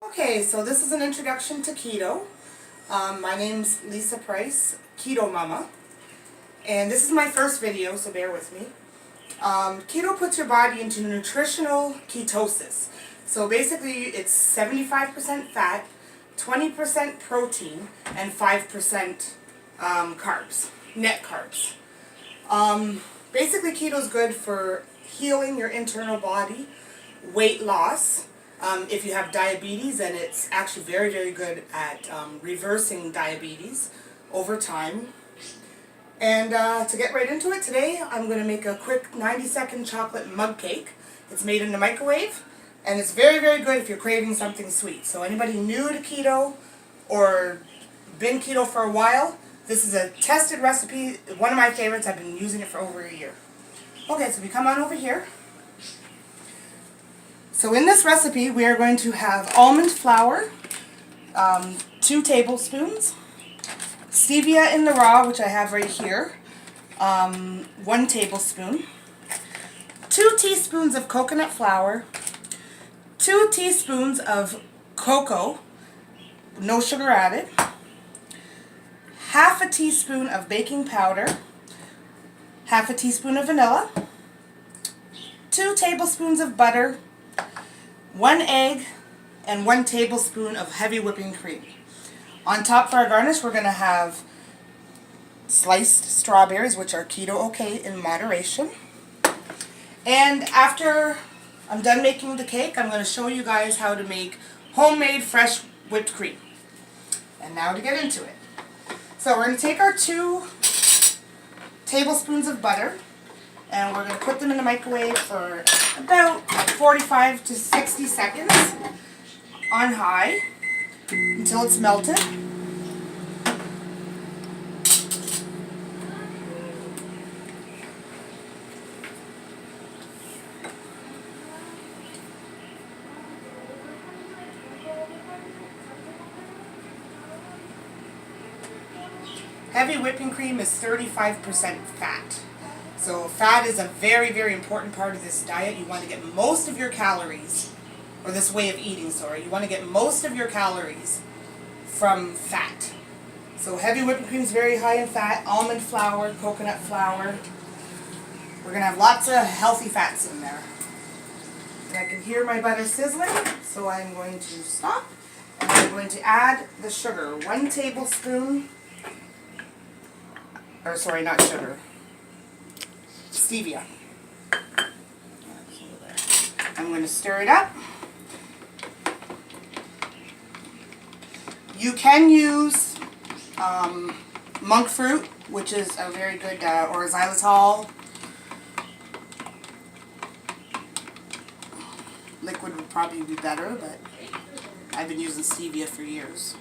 Okay, so this is an introduction to keto. My name's Lisa Price, Ketomama, and this is my first video, so bear with me. Keto puts your body into nutritional ketosis. So basically it's 75% fat, 20% protein, and 5% carbs, net carbs. Basically keto is good for healing your internal body, weight loss. If you have diabetes, then it's actually very, very good at reversing diabetes over time. And to get right into it, today I'm going to make a quick 90-second chocolate mug cake. It's made in the microwave, and it's very, very good if you're craving something sweet. So anybody new to keto or been keto for a while, this is a tested recipe, one of my favorites. I've been using it for over a year. Okay, so we come on over here. So in this recipe, we are going to have almond flour, 2 tablespoons, stevia in the raw, which I have right here, 1 tablespoon, 2 teaspoons of coconut flour, 2 teaspoons of cocoa, no sugar added, half a teaspoon of baking powder, half a teaspoon of vanilla, 2 tablespoons of butter, 1 egg, and 1 tablespoon of heavy whipping cream. On top for our garnish, we're going to have sliced strawberries, which are keto okay in moderation. And after I'm done making the cake, I'm going to show you guys how to make homemade fresh whipped cream. And now to get into it. So we're going to take our 2 tablespoons of butter, and we're going to put them in the microwave for about 45 to 60 seconds on high until it's melted. Heavy whipping cream is 35% fat. So fat is a very, very important part of this diet. You want to get most of your calories, or this way of eating, sorry. You want to get most of your calories from fat. So heavy whipping cream is very high in fat. Almond flour, coconut flour. We're going to have lots of healthy fats in there. And I can hear my butter sizzling, so I'm going to stop. And I'm going to add the sugar. 1 tablespoon, or sorry, not sugar. Stevia. I'm going to stir it up. You can use monk fruit, which is a very good, or xylitol. Liquid would probably be better, but I've been using stevia for years,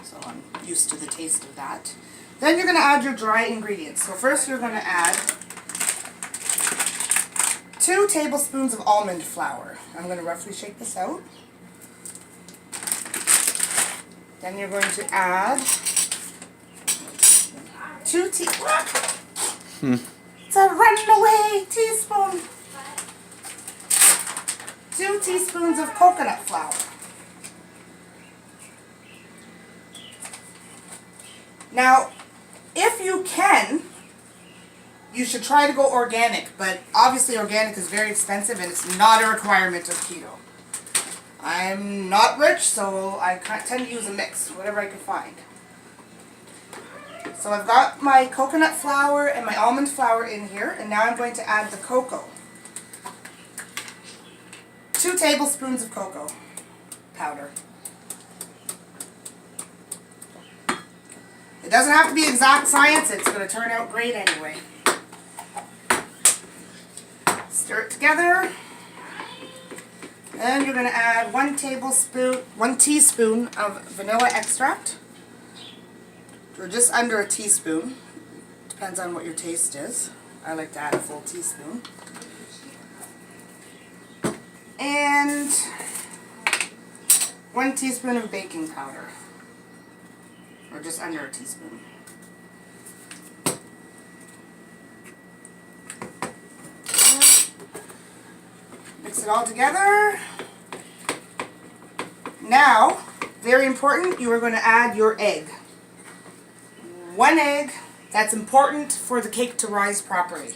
so I'm used to the taste of that. Then you're going to add your dry ingredients. So first you're going to add 2 tablespoons of almond flour. I'm going to roughly shake this out. Then you're going to add 2 It's a running away teaspoon. 2 teaspoons of coconut flour. Now, if you can, you should try to go organic, but obviously organic is very expensive and it's not a requirement of keto. I'm not rich, so I tend to use a mix, whatever I can find. So I've got my coconut flour and my almond flour in here, and now I'm going to add the cocoa. 2 tablespoons of cocoa powder. It doesn't have to be exact science, it's going to turn out great anyway. Stir it together. Then you're going to add 1 teaspoon of vanilla extract, or just under a teaspoon. Depends on what your taste is. I like to add a full teaspoon. And 1 teaspoon of baking powder, or just under a teaspoon. Mix it all together. Now, very important, you are going to add your egg. 1 egg. That's important for the cake to rise properly.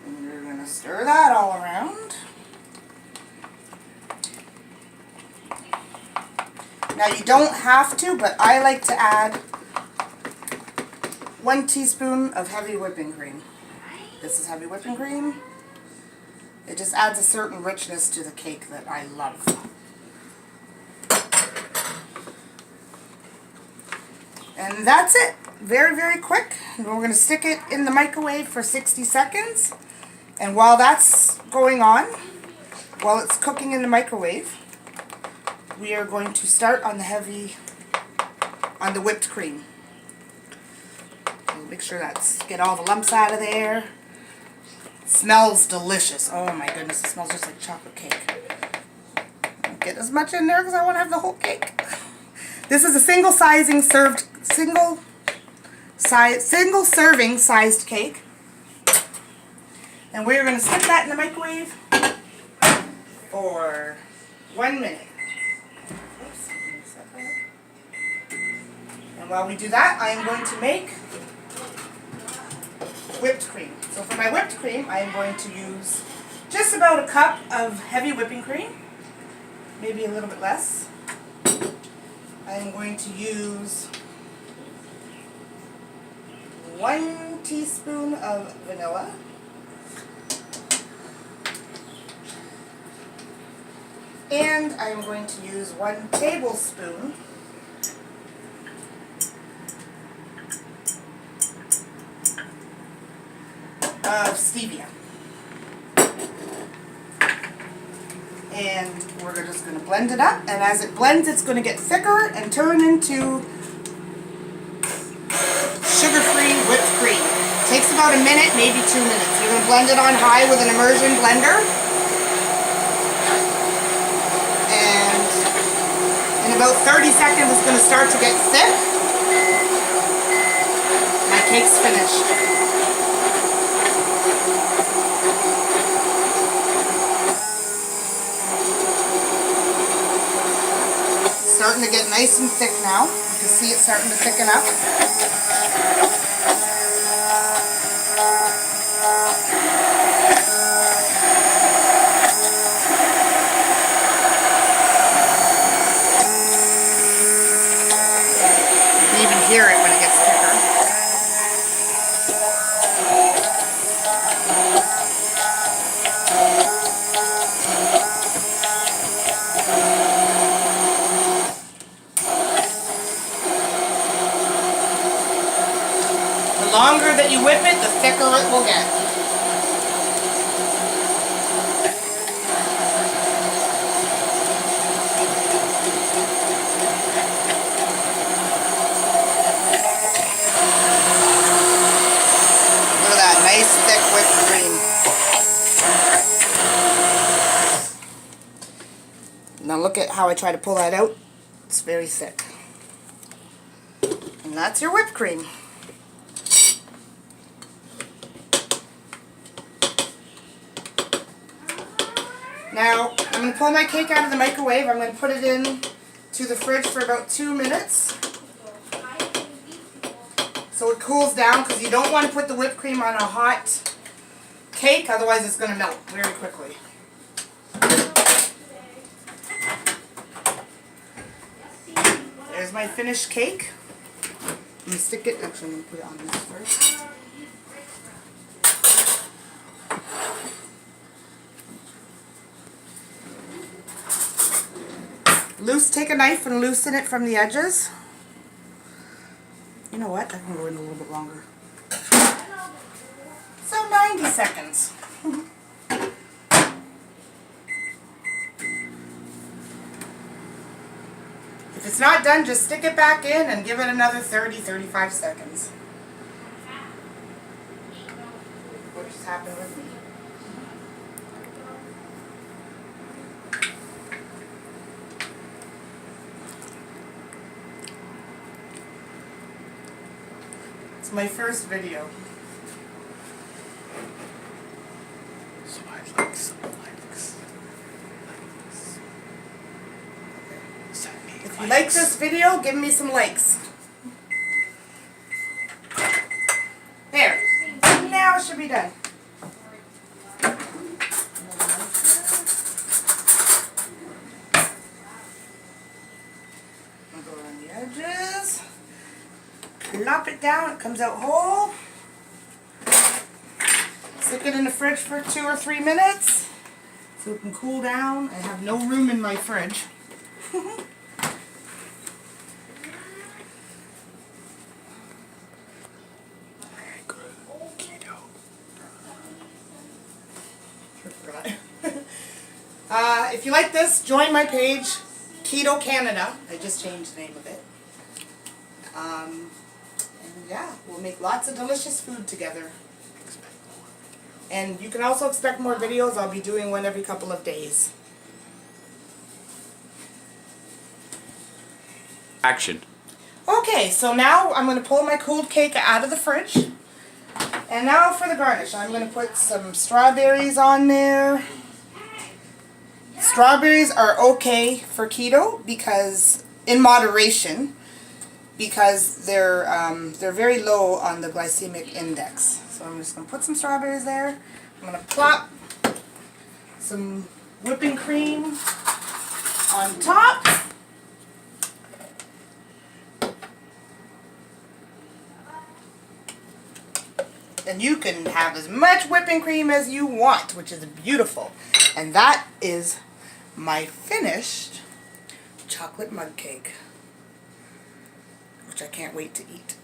And you're going to stir that all around. Now you don't have to, but I like to add 1 teaspoon of heavy whipping cream. This is heavy whipping cream. It just adds a certain richness to the cake that I love. And that's it. Very, very quick. And we're going to stick it in the microwave for 60 seconds. And while that's going on, while it's cooking in the microwave, we are going to start on the whipped cream. Make sure get all the lumps out of there. It smells delicious. Oh my goodness, it smells just like chocolate cake. Don't get as much in there because I want to have the whole cake. This is a single serving sized cake. And we're going to stick that in the microwave for 1 minute. Oops, and while we do that, I am going to make whipped cream. So for my whipped cream, I am going to use just about a cup of heavy whipping cream, maybe a little bit less. I am going to use 1 teaspoon of vanilla, and I am going to use 1 tablespoon of stevia. And we're just going to blend it up, and as it blends it's going to get thicker and turn into sugar-free whipped cream. It takes about a minute, maybe 2 minutes. You're going to blend it on high with an immersion blender, and in about 30 seconds it's going to start to get thick. My cake's finished. Starting to get nice and thick now. You can see it starting to thicken up. You can even hear it when it gets thicker. The longer that you whip it, the thicker it will get. Look at that, nice thick whipped cream. Now look at how I try to pull that out. It's very thick. And that's your whipped cream. Now, I'm going to pull my cake out of the microwave. I'm going to put it in to the fridge for about 2 minutes so it cools down, because you don't want to put the whipped cream on a hot cake, otherwise it's going to melt very quickly. There's my finished cake. I'm going to stick it, actually I'm going to put it on this first. Take a knife and loosen it from the edges. You know what? I can go in a little bit longer. So 90 seconds. If it's not done, just stick it back in and give it another 30-35 seconds. What just happened with me? It's my first video. So I'd like some likes. If you like this video, give me some likes. There. Now it should be done. I'll go around the edges. Plop it down. It comes out whole. Stick it in the fridge for 2 or 3 minutes so it can cool down. I have no room in my fridge. If you like this, join my page, Keto Canada. I just changed the name of it. And yeah, we'll make lots of delicious food together. And you can also expect more videos. I'll be doing one every couple of days. Action. Okay, so now I'm going to pull my cooled cake out of the fridge. And now for the garnish. I'm going to put some strawberries on there. Strawberries are okay for keto because, in moderation, because they're very low on the glycemic index. So I'm just going to put some strawberries there. I'm going to plop some whipping cream on top. And you can have as much whipping cream as you want, which is beautiful. And that is my finished chocolate mug cake, which I can't wait to eat.